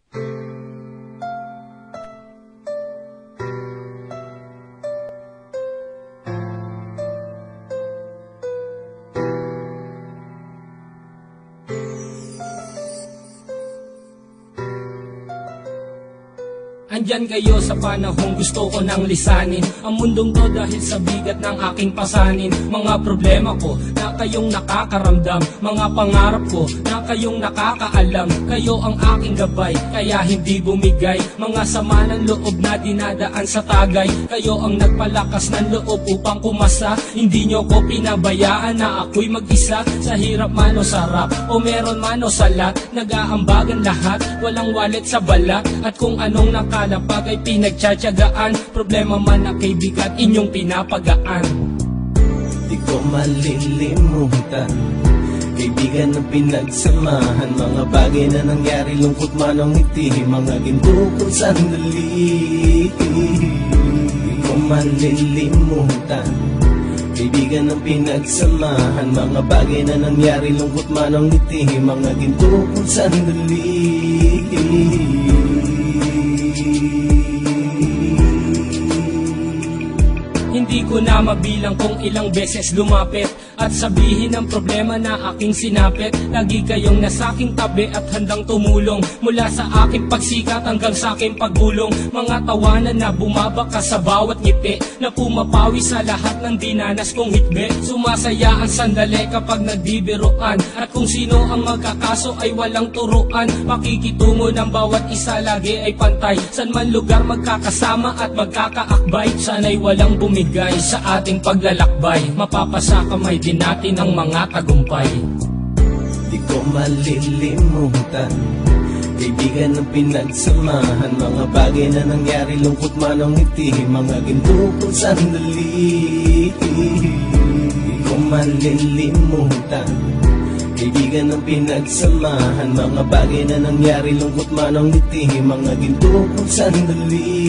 Andyan kayo sa panahong gusto ko nang lisanin ang mundong to dahil sa bigat ng aking pasanin. Mga problema ko na kayong nakakaramdam, mga pangarap ko na kayong nakakaalam. Kayo ang aking gabay, kaya hindi bumigay. Mga sama ng loob na dinadaan sa tagay. Kayo ang nagpalakas ng loob upang kumasa. Hindi nyo ko pinabayaan na ako'y mag-isa. Sa hirap man o sarap, o meron man o salat, nag-aambagan lahat, walang walit sa balat. At kung anong nakalapag ay pinagtsatsagaan, problema man na kay bigat inyong pinapagaan. Di ko malilimutan, kaibigan ng pinagsamahan, mga bagay na nangyari, lungkot man ang ngiti, mga ginto kong sandali. Di ko malilimutan, kaibigan ng pinagsamahan, mga bagay na nangyari, lungkot man ang ngiti, mga ginto kong sandali. Hindi ko na mabilang kung ilang beses lumapit at sabihin ang problema na aking sinapit. Lagi kayong nasa aking tabi at handang tumulong, mula sa aking pagsikat hanggang sa aking paggulong. Mga tawanan na bumabaka sa bawat ngiti, na pumapawi sa lahat ng dinanas kong hitbe. Sumasaya ang sandali kapag nagbibiruan, at kung sino ang magkakaso ay walang turuan. Makikitungo ng bawat isa lagi ay pantay, san man lugar magkakasama at magkakaakbay. Sana'y walang bumigay sa ating paglalakbay, mapapasa kamay din natin ang mga tagumpay. Di ko malilimutan, kaibigan ng pinagsamahan, mga bagay na nangyari, lungkot man ang ngiti, mga ginto kong sandali. Di ko malilimutan, kaibigan ng pinagsamahan, mga bagay na nangyari, lungkot man ang ngiti, mga ginto kong sandali.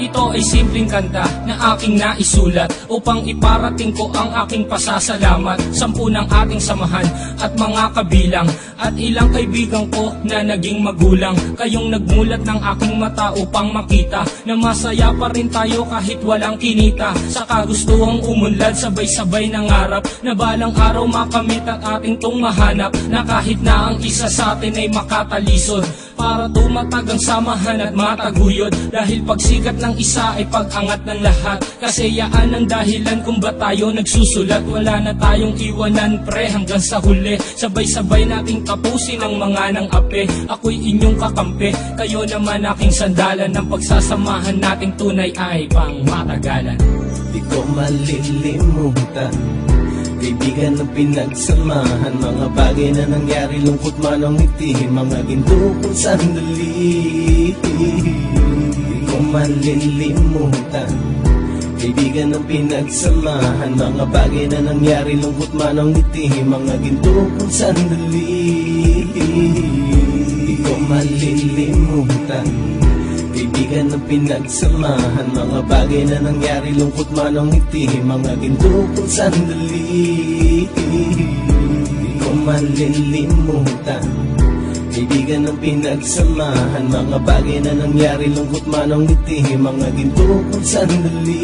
Ito ay simpleng kanta na aking naisulat upang iparating ko ang aking pasasalamat. 10 ng ating samahan at mga kabilang, at ilang kaibigan ko na naging magulang. Kayong nagmulat ng aking mata upang makita na masaya pa rin tayo kahit walang kinita. Sa kagustuhang umunlad, sabay-sabay nangarap na balang araw makamit ang ating tong mahanap, na kahit na ang isa sa atin ay makatalisod, para tumatag ang samahan at mataguyod. Dahil pagsikat ng isa ay pag-angat ng lahat, kasi yaan ang dahilan kung ba tayo nagsusulat. Wala na tayong iwanan pre hanggang sa huli, sabay-sabay nating tapusin ang mga nang ape. Ako'y inyong kakampi, kayo naman aking sandalan, ng pagsasamahan nating tunay ay pang matagalan. Di ko malilimutan, kaibigan ng pinagsamahan, mga bagay na nangyari, lungkot man ang ngiti, mga ginto kong sandali. Di ko malilimutan, kaibigan ng pinagsamahan, mga bagay na nangyari, lungkot man ang ngiti, mga ginto kong sandali. Di ko malilimutan, kaibigan ng pinagsamahan, mga bagay na nangyari, lungkot man ang ngiti, mga ginto kong sandali. Di ko malilimutan, kaibigan ng pinagsamahan, mga bagay na nangyari, lungkot man ang ngiti, mga ginto kong sandali.